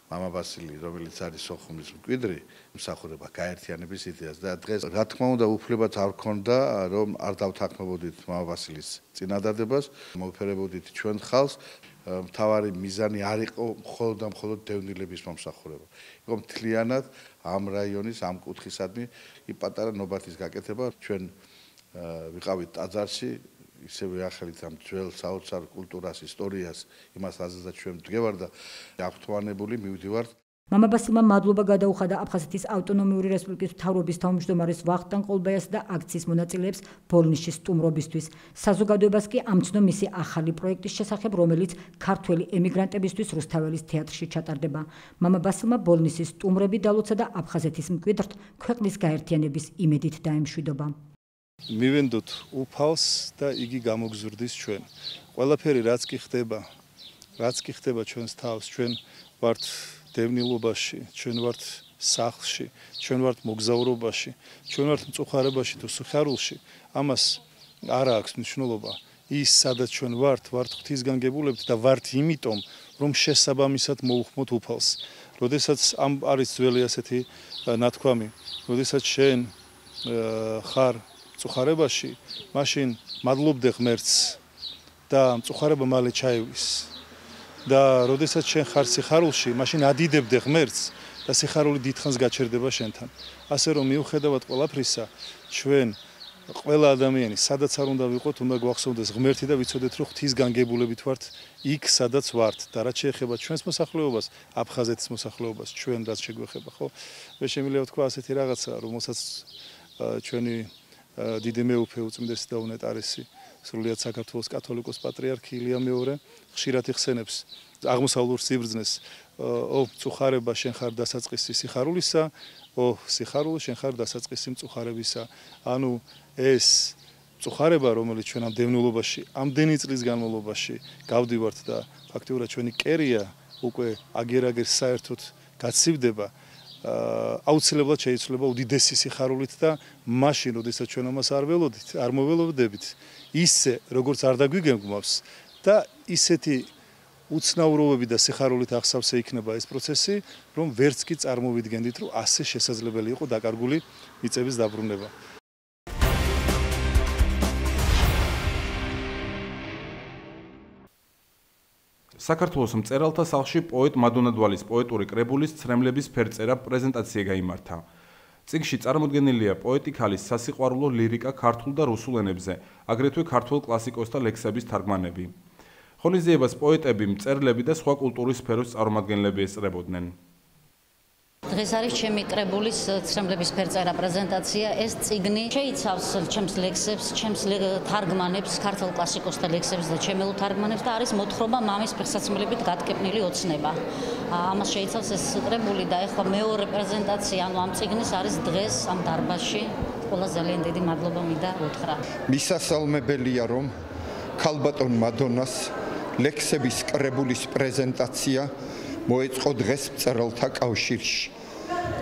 მამა ბასილი, რომელიც არის სოხუმის მკვიდრი, მსახურება გაერთიანების იდეას და დღეს რა თქმა უნდა უფლებაც არ ქონდა, რომ არ დავთანხმებოდით მამა ბასილის წინადადებას, მოვფერებოდით ჩვენ ხალხს. მთავარი მიზანი არ იყო მხოლოდ და მხოლოდ დევნილების მომსახურება. იყო მთლიანად ამ რაიონის ამ კუთხისადმი პატარა ნობათის გაკეთება. ჩვენ ვიყავით ტაძარში, ისევე ახალით ამ ძველ საოცარ კულტურას, ისტორიას, იმას რაზეც ჩვენ ვდგევარ და აღთვალებული მივდივართ. მამა ბასილმა მადლობა გადაუხადა აფხაზეთის ავტონომიური რესპუბლიკის მთავრობის თავმჯდომარეს ვახტანგ ყოლბაიას და აქციის მონაწილეებს ბოლნისში სტუმრობისთვის. საზოგადოებას კი ამცნო მისი ახალი პროექტის შესახებ, რომელიც ქართველი ემიგრანტებისთვის რუსთაველის თეატრში ჩატარდება. მამა ბასილმა ბოლნისის სტუმრები დალოცა და აფხაზეთის მკვიდრთ ქვეყნის გაერთიანების იმედით დაემშვიდობა. მივენდოთ უფალს და იგი გამოგზრდის ჩვენ. ყველაფერი რაც კი ხდება ჩვენს თავს, ჩვენ ვართ დევნილობაში, ჩვენ ვართ სახლში, ჩვენ ვართ მოგზაურობაში, ჩვენ ვართ მწუხარებაში თუ სიხარულში, ამას არ აქვს მნიშვნელობა. ის სადაც ჩვენ ვართ ღვთისგანგებულებით და ვართ იმიტომ, რომ შესაბამისად მოუხმოთ უფალს. როდესაც ამ არის ძველი ასეთი ნათქვამი, როდესაც შენ ხარ მწუხარებაში, მაშინ მადლობდე ღმერთს და მწუხარება მალე ჩაივლის. და როდესაც შენ ხარ სიხარულში, მაშინ ადიდებდე ღმერთს და სიხარული დიდხანს გაჩერდება შენთან. ასე რომ მიუხედავად ყველაფრისა, ჩვენ ყველა ადამიანი სადაც არ უნდა ვიყოთ, უნდა გვახსოვდეს ღმერთი და ვიცოდეთ, რომ ღვთის განგებულებით ვართ იქ, სადაც ვართ. და რაც შეეხება ჩვენს მოსახლეობას, აფხაზეთის მოსახლეობას, ჩვენ რაც შეგვეხება, ხო? მე შემიძლია ვთქვა ასეთი რაღაცა, რომელსაც ჩვენი დიდი მეუფე უწმინდესი და უნეტარესი სრულიად საქართველოს კათოლიკოს პატრიარქი ილია მეორე ხშირად იხსენებს აღმოსავლურ სიბრძნეს ო მწუხარება შენ ხარ დასაწყისი სიხარულისა, ო სიხარულო შენ ხარ დასაწყისი მწუხარებისა. ანუ ეს მწუხარება, რომელიც ჩვენ ამ დევნილობაში, ამდენი წლის განმავლობაში გავდივართ და ფაქტიურად ჩვენი კერია უკვე აგერ-აგერ საერთოდ გაცივდება, აუცილებლად შეიძლება უდიდესი სიხარულით და მაშინ, როდესაც ჩვენ ამას არ მოველოდებით, ისე როგორც არ დაგვიგეგმავს და ისეთი უცნაურობები და სიხარულით ახსავსე იქნება ეს პროცესი, რომ ვერც კი წარმოვიდგენდით, რომ ასე შესაძლებელი იყო დაკარგული მიწების დაბრუნება. საქართველოს მწერალთა სახლში პოეტ მადონა დვალის პოეტური კრებულის ცრემლების ფერწერა პრეზენტაცია გაიმართა. წიგნში წარმოდგენილია პოეტი ქალის სასიყვარულო ლირიკა ქართულ და რუსულ ენებზე, აგრეთვე ქართველ კლასიკოსთა ლექსების თარგმანები. ღონისძიებას პოეტები, მწერლები და სხვა კულტურის სფეროს წარმომადგენლები ესწრებოდნენ. დღეს არის ჩემი კრებულის ცრემლების ფერწერა პრეზენტაცია. ეს წიგნი შეიცავს ჩემს ლექსებს, ჩემს თარგმანებს, ქართულ კლასიკოსთა ლექსებს და ჩემელ თარგმანებს და არის მოთხრობა მამის ფეხსაცმელებით გატკეპნილი ოცნება. ამას შეიცავს ეს კრებული და ეხლა მეორე პრეზენტაცია, ანუ ამ წიგნის არის დღეს ამ დარბაზში. ყველა ძალიან დიდი მადლობა მინდა უთხრა. მისასალმებელია, რომ ქალბატონ მადონას ლექსების კრებულის პრეზენტაცია მოეწყო დღეს მწერალთა კავშირში.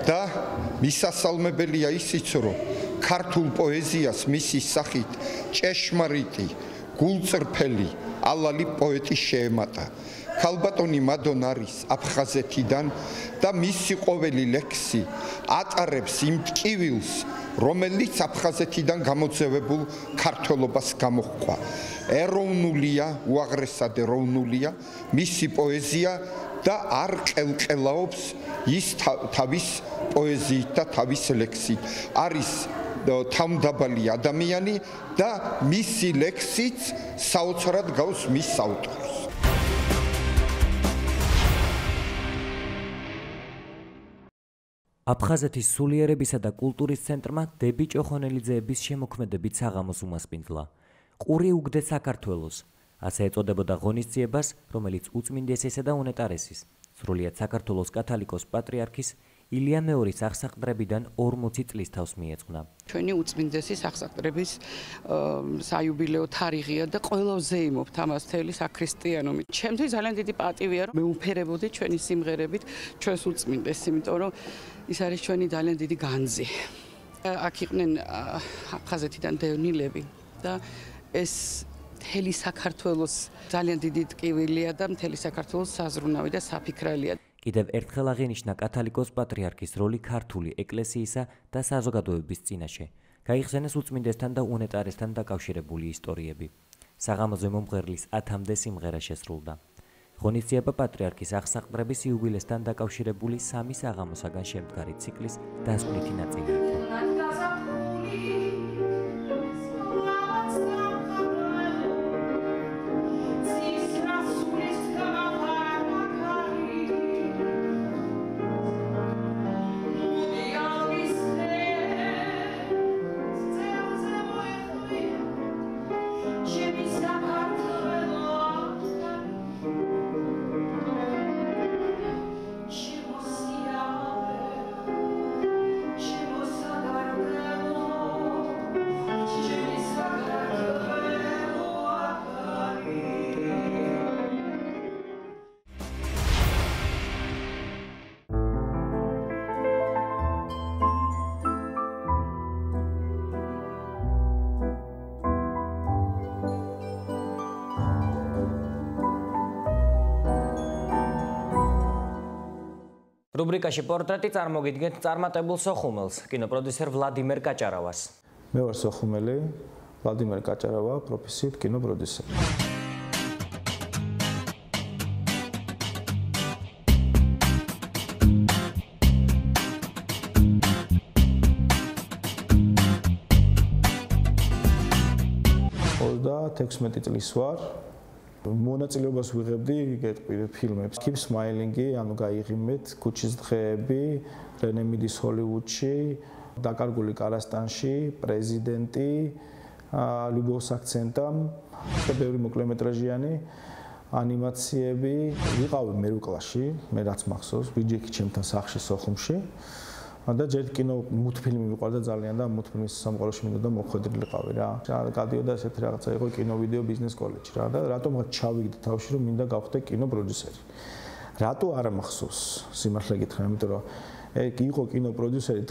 და მისასალმებელია ისიც, რომ ქართულ პოეზიას მისი სახით ჭეშმარიტი, გულწრფელი, ალალი პოეტი შეემატა. ქალბატონი მადონა არის აფხაზეთიდან და მისი ყოველი ლექსი ატარებს იმ ტკივილს, რომელიც აფხაზეთიდან გამოძევებულ ქართველობას გამოჰყვა. ეროვნულია, უაღრესად ეროვნულია მისი პოეზია და არ ყელყელაობს ის თავის პოეზიით და თავის ლექსით. არის თავმდაბალი ადამიანი და მისი ლექსიც საოცრად გავს მის ავტორს. აფხაზეთის სულიერებისა და კულტურის ცენტრმა დები ჭოხონელიძეების შემოქმედებით საღამოს უმასპინძლა. ყური უგდე საქართველოს. ასე ეწოდებოდა ღონისძიებას, რომელიც უწმინდესისა და უნეტარესის, სრულიად საქართველოს კათოლიკოს პატრიარქის ილია მეორის აღსაყდრებიდან 40 წლის თავს მიეძღვნა. ჩვენი უწმინდესის აღსაყდრების საიუბილეო თარიღია და ყველა ვზეიმობთ ამას თელი საქრისტიანობით. ჩემთვის ძალიან დიდი პატივია, რომ მეუფერებოდი ჩვენი სიმღერებით ჩვენს უწმინდესს, იმიტომ რომ ის არის ჩვენი ძალიან დიდი განძი. აქ იყვნენ აფხაზეთიდან დევნილები და ეს მთელი საქართველოს ძალიან დიდი ტკივილია და მთელი საქართველოს საზრუნავი და საფიქრალია. კიდევ ერთხელ აღინიშნა კათოლიკოს პატრიარქის როლი ქართული ეკლესიისა და საზოგადოების წინაშე. გაიხსენეს უწმინდესთან და უნეტარესთან დაკავშირებული ისტორიები. საღამოზე მომღერლის 10-მდე სიმღერა შესრულდა. ღონისძიება პატრიარქის აღსაყდრების იუბილესთან დაკავშირებული 3 საღამოსაგან შემდგარი ციკლის დასკვნითი ნაწილი იყო. რუბრიკაში პორტრეტი წარმოგიდგენთ წარმატებულ სოხუმელს, კინოპროდიუსერ ვლადიმერ კაჭარავას. მე ვარ სოხუმელი, ვლადიმერ კაჭარავა, პროფესიით კინოპროდიუსერი. 16 წლის ვარ. მონაწილეობას ვიღებდი გეტყვი ფილმებს. Keep Smiling-ი, ანუ გაიღიმეთ, ქუჩის დღეები, რენე მიდის ჰოლივუდში, დაკარგული კარასტანში, პრეზიდენტი, Любовь с акцентом, ბევრი მოკლემეტრაჟიანი ანიმაციები. ვიყავი მერვე კლასში, მე რაც მახსოვს, ბიჯექი ჩემთან სახლში სოხუმში. და ჯერ კინო მულტფილმი მიყვარდა ძალიან და მულტფილმის სამყაროში მინდოდა მოხვედრილიყავი რა. გადიოდა ესეთი რაღაცა იყო კინო ვიდეო ბიზნეს კოლეჯში რა და რატომღაც ჩავიგდი თავში რომ მინდა გავხდე კინო პროდიუსერი. რატო არ მახსოვს სიმართლე გითხრა, იმიტომ რომ იყო კინო პროდიუსერი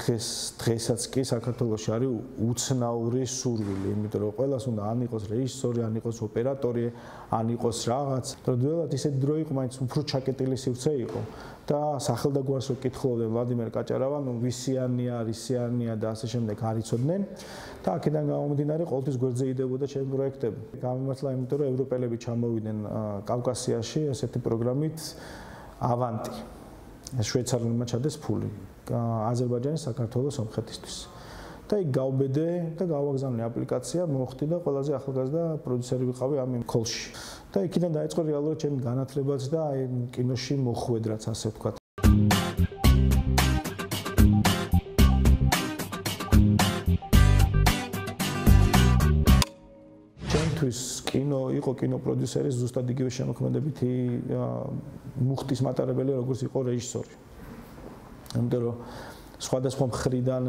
დღესაც კი საქართველოში არის უცნაური სურვილი, იმიტომ რომ ყველას უნდა ან იყოს რეჟისორი, ან იყოს ოპერატორი, ან იყოს რაღაც. დროდადად ისეთი დრო იყო, მაინც უფრო ჩაკეტილი სივრცე იყო და სახელდაგვარს რო კითხულობდნენ ვლადიმერ კაჭარავა, ნუ ვისიანია, რისიანია და ასე შემდეგ არ იცოდნენ და აქედან გამომდინარე ყოველთვის გვერდზე იდებოდა ჩემი პროექტები. გამიმართლა, იმიტომ რომ ევროპელები ჩამოვიდნენ კავკასიაში ესეთი პროგრამით ავანტი. შვეიცარიელმა ჩადეს ფული აზერბაიჯანის საქართველოს სომხეთისთვის. და იქ გავბედე და გავაგზავნე აპლიკაცია, მოხდი და ყველაზე ახალგაზრდა პროდიუსერი ვიყავი ამ კოლში. და იქიდან დაიწყო რეალურად ჩემი განათლებაც და აი კინოში მოხვედრაც, ასე ვთქვათ. ჩემთვის კინო იყო კინო პროდიუსერი ზუსტად იგივე შემოქმედებითი მუხტის მატარებელი როგორც იყო რეჟისორი. იმიტომ რომ სხვადასხვა მხრიდან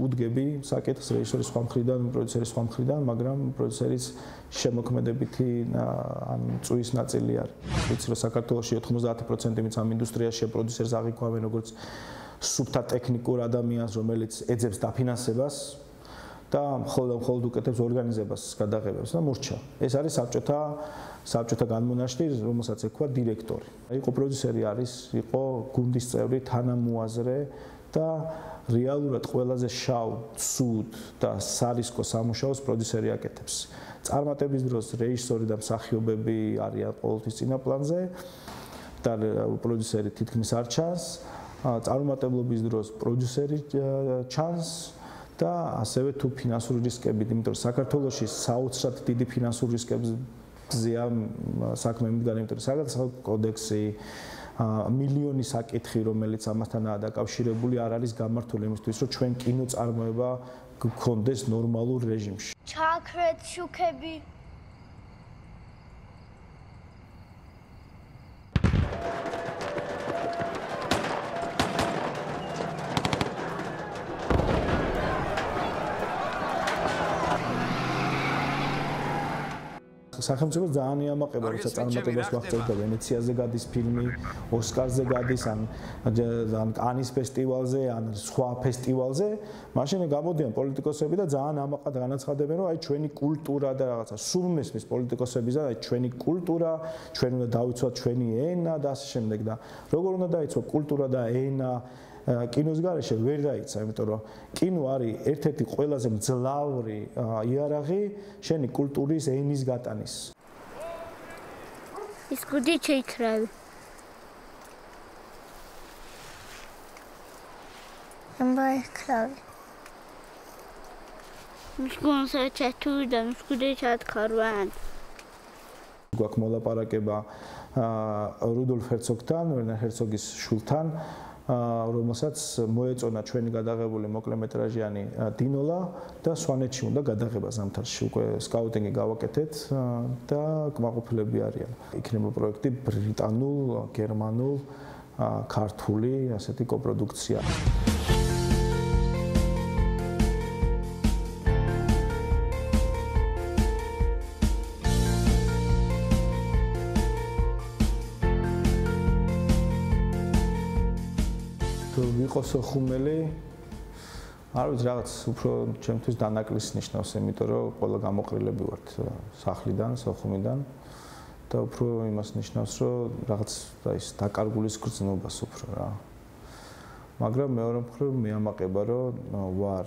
უდგები საკითხს, რეჟისორი სხვა მხრიდან, პროდიუსერი სხვა მხრიდან, მაგრამ პროდიუსერის შემოქმედებითი ან წვის ნაწილი არის. ვიცი რომ საქართველოში 90% მის ამ ინდუსტრიაში პროდიუსერს აღიქვამენ როგორც სუფთა ტექნიკურ ადამიანს, რომელიც ეძებს დაფინანსებას და მხოლოდ უკეთებს ორგანიზებას, გადაღებებს და მურჩა. ეს არის საბჭოთა განმონაშთი, რომელსაც ეკვა დირექტორი. იყო პროდიუსერი იყო გუნდის წევრი, თანამოაზრე და რეალურად ყველაზე შავ, ცუდ და სარისკო სამუშაოს პროდიუსერი აკეთებს. წარმატების დროს რეჟისორი და მსახიობები არიან ყოველთვის წინა პლანზე და პროდიუსერი თითქმის არ ჩანს. წარმატებლობის დროს პროდიუსერი ჩანს და ასევე თუ ფინანსური რისკები, იმიტომ რომ საქართველოში საოცრად დიდი ფინანსური რისკებზეა საქმე მიდგარი, იმიტომ რომ საგადასახადო კოდექსი, მილიონი საკითხი, რომელიც ამასთანაა დაკავშირებული, არ არის გამართული იმისთვის, რომ ჩვენ კინოწარმოება გქონდეს ნორმალურ რეჟიმში. ჩაქრეთ შუქები სახელმწიფო ძალიან იამაყება, როცა წარმატებას ვახცევთ და ვენეციაზე გადის ფილმი, ოსკარზე გადის, ან კანის ფესტივალზე, ან სხვა ფესტივალზე, მაშინ გამოდიან პოლიტიკოსები და ძალიან ამაყად განაცხადებენ, რომ აი ჩვენი კულტურა და რაღაცა სულ მესმის პოლიტიკოსების და აი ჩვენი კულტურა, ჩვენ უნდა დავიცვათ ჩვენი ენა და ასე შემდეგ და როგორ უნდა დაიცვა კულტურა და ენა კინოს გარეშე ვერ დაიცა, იმიტომ რომ კინო არის ერთ-ერთი ყველაზე მძლავრი იარაღი შენი კულტურის ენის გატანის. ის გუდი შეიქრავი. ამბაიქრავი. მისგონსა ჩათული და მისგუდი ჩათქარვან. გვაქვს მოლაპარაკება რუდოლფ ჰერცოგთან, ვერნერ ჰერცოგის შვილთან, რომელსაც მოეწონა ჩვენი გადაღებული მოკლემეტრაჟიანი დინოლა და სვანეთში უნდა გადაღება ზამთარში. უკვე სკაუტინგი გავაკეთეთ და კმაყოფილები არიან. იქნება პროექტი ბრიტანულ, გერმანულ, ქართული, ასეთი კოპროდუქცია. იყო სოხუმელი, არ ვიცი რაღაც უფრო ჩემთვის დანაკლისს ნიშნავს, იმიტომ რომ ყველა გამოყრილები ვართ სახლიდან, სოხუმიდან და უფრო იმას ნიშნავს, რომ რაღაც ის დაკარგულის გრძნობას უფრო რა. მაგრამ მეორე მხრივ მეამაყება, რომ ვარ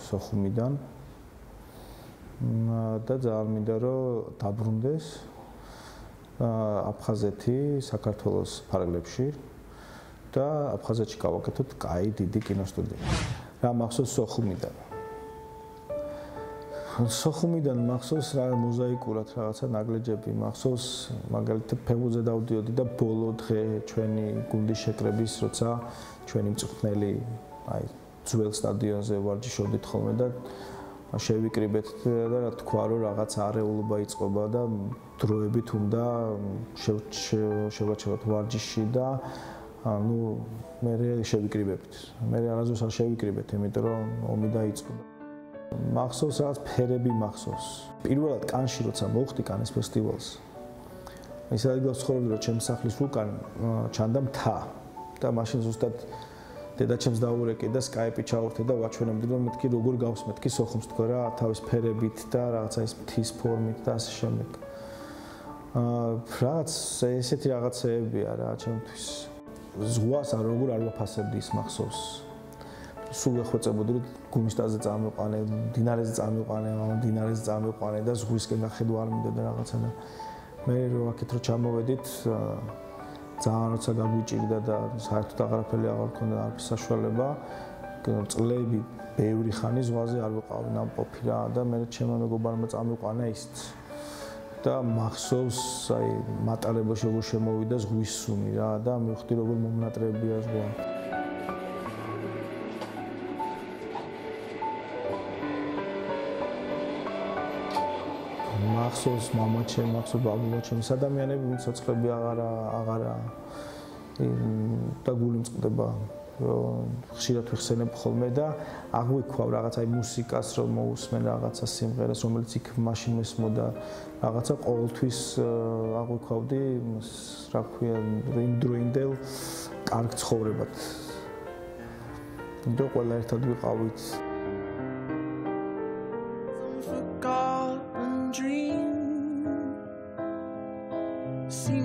სოხუმიდან და ძალიან მინდა რომ დაბრუნდეს აფხაზეთი საქართველოს ფარგლებში. და აფხაზეთში გავაკეთოთ კაი დიდი კინოსტუდია. რა მახსოვს სოხუმიდან. სოხუმიდან მახსოვს რა მოზაიკურად რაღაცა ნაგლეჯები მახსოვს მაგალითად ფეხბურთზე დავდიოდი და ბოლო დღე ჩვენი გუნდის შეკრების როცა ჩვენი მწვრთნელი აი ძველ სტადიონზე ვარჯიშობდით ხოლმე და შევიკრიბეთ და რა თქვა რომ რაღაც არეულობა იწყება და დროებით უნდა შევაჩეროთ ვარჯიში და ну მე შევიკრიბებთ მე არასდროს არ შევიკრიბეთ იმიტომ რომ ომი დაიწყო მახსოვს რაღაც ფერები მახსოვს პირველად კანში როცა მოვხდი კანის ფესტივალს ის ადგილას ცხოვრობდი რომ ჩემს სახლის უკან ჩანდა მთა და მაშინ ზუსტად დედაჩემს დაურეკე და სკაიპი ჩავერთე და ვაჩვენებდი რომ მეთქი როგორ გავს მეთქი სოხუმს თქვა რა თავის ფერებით და რაღაცა ის მთის ფორმით და ასე შემდეგ რაღაც ესეთი რაღაცეებია რა ჩემთვის ზღვას როგორ არ ვაფასებდი ის მახსოვს სულ ეხვეწებოდი რომ გუმისტაზე წამიყვანე დინარეზე წამიყვანე დინარეზე წამიყვანე და ზღვისკენ გახედვა არ მინდოდა რაღაცა და მე რომ აქეთ რო ჩამოვედით ძალიან როცა გაგვიჭირდა და საერთოდ აღარაფერი აღარ მქონდა არაფრის საშუალება წლები ბევრი ხანი ზღვაზე არ ვიყავი ნამყოფი რა და მე ჩემო მეგობარმა წამიყვანა ისიც და მახსოვს აი მატარებაში როგორ შემოვიდა ზღვის სუნი რა და მივხვდი როგორ მომნატრებია ზღვა მახსოვს მამაჩემ მახსოვს ბაბულაჩემ ის ადამიანები ვინც ცოცხლები აღარა და გული მწყდება ხშირად ვიხსენებ ხოლმე და აღვიქვავ რაღაც აი მუსიკას რომ მოусმენ რაღაცა სიმღერას რომელიც იქ მაშინ მესმოდა რაღაცა ყოველთვის აღვიქვავდი რა ქვია იმ დროინდელ კარგ ცხოვრებად და ყველა ერთად ვიყავით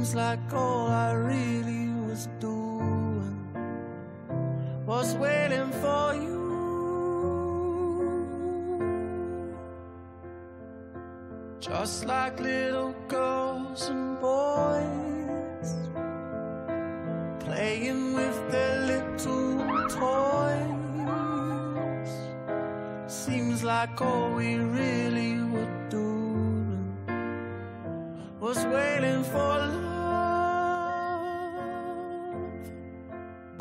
Seems like all I really was doing was waiting for you. Just like little girls and boys playing with their little toys. Seems like all we really were doing was waiting for love.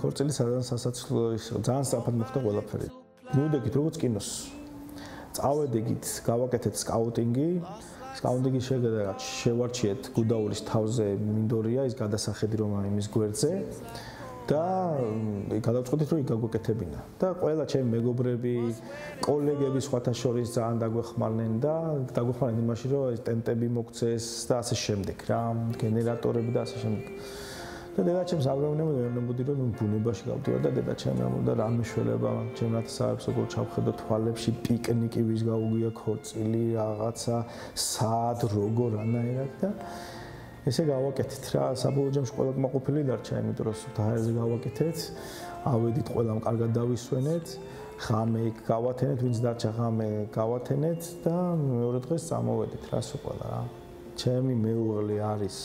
ქორწილი სადან სასაცილო ის ძალიან სწრაფად მოხდა ყველაფერი. მივდექით როგორც კინოს. წავედეგით, გავაკეთეთ სკაუტინგი. სკაუტინგის შედეგად შევარჩიეთ გუდაურის თავზე მინდორია ის გადასახედი რომ იმის გვერდზე და გადავწყვეტით რომ იქ გაგვეკეთებინა. და ყველა ჩემი მეგობრები, კოლეგები სხვათა შორის ძალიან დაგვეხმარნენ და დაგვეხმარნენ იმაში რომ ეს ტენტები მოგცეს და ასე შემდეგ რა, გენერატორები და ასე შემდეგ. და დედაჩემს აბრევნებოდი რომ ბუნებაში გავდივარ და დედაჩემ ამბობდა რა მეშველება ჩემ რათსაებს როგორ ჩავხედო თვალებში პიკნიკი ვის გაუგია ქორწილი რაღაცა სად როგორ ანაირად და ესე გავაკეთეთ რა საბოლოო ჯამში ყველა კმაყოფილი დარჩა იმიტომ რომ დაერზე გავაკეთეთ ავედით ყველამ კარგად დავისვენეთ ღამე იქ გავათენეთ ვინც დარჩა ღამე გავათენეთ და მეორე დღეს წამოვედით რა სულ ყველა რა ჩემი მეუღლე არის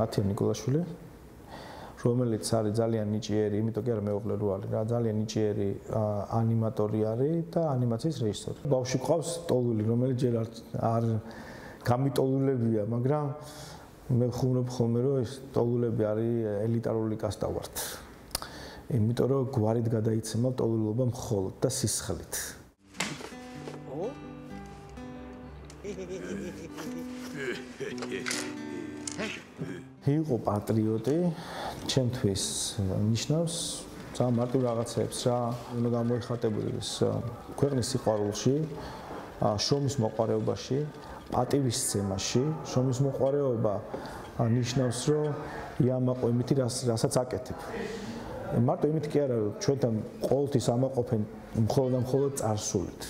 ათია ნიკოლაშვილი რომელიც არის ძალიან ნიჭიერი, იმიტომ კი არა მეუღლე რო არის რა, ძალიან ნიჭიერი ანიმატორი არის და ანიმაციის რეჟისორი. ბავშვი ყავს ტოლული, რომელიც ჯერ არ გამიტოლულებია, მაგრამ მე ხუმრობ ხოლმე რომ ეს ტოლულები არის ელიტარული კასტა ვართ. იმიტომ რომ გვარით გადაიცემა ტოლულობა მხოლოდ და სისხლით. იყო პატრიოტი, ჩემთვის ნიშნავს ძალიან მარტივ რაღაცებს რა, უნდა გამოიხატებოდეს ქვეყნის სიყვარულში, შრომის მოყვარეობაში, პატივისცემაში, შრომის მოყვარეობა ნიშნავს, რომ იამაყო იმითი, რასაც აკეთებ. მარტო იმით კი არა, რომ ჩვენთან ყოველთვის ამაყობენ მხოლოდ წარსულით.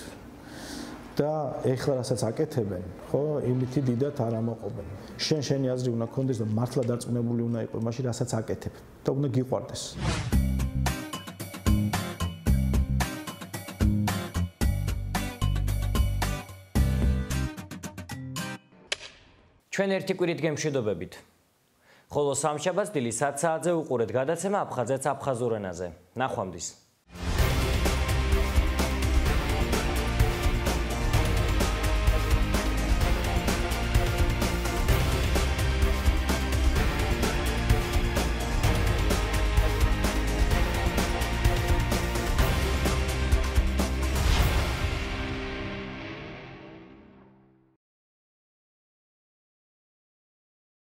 და ეხლა რასაც აკეთებენ, ხო, იმითი დიდად არ ამაყობენ. შენი აზრი უნდა გქონდეს და მართლა დარწმუნებული უნდა იყო იმაში, რასაც აკეთებ და უნდა გიყვარდეს. ჩვენ ერთი კვირით გემშვიდობებით. ხოლო სამშაბათს დილის 10 საათზე უყურეთ გადაცემა აფხაზეთს აფხაზურ ენაზე. ნახვამდის.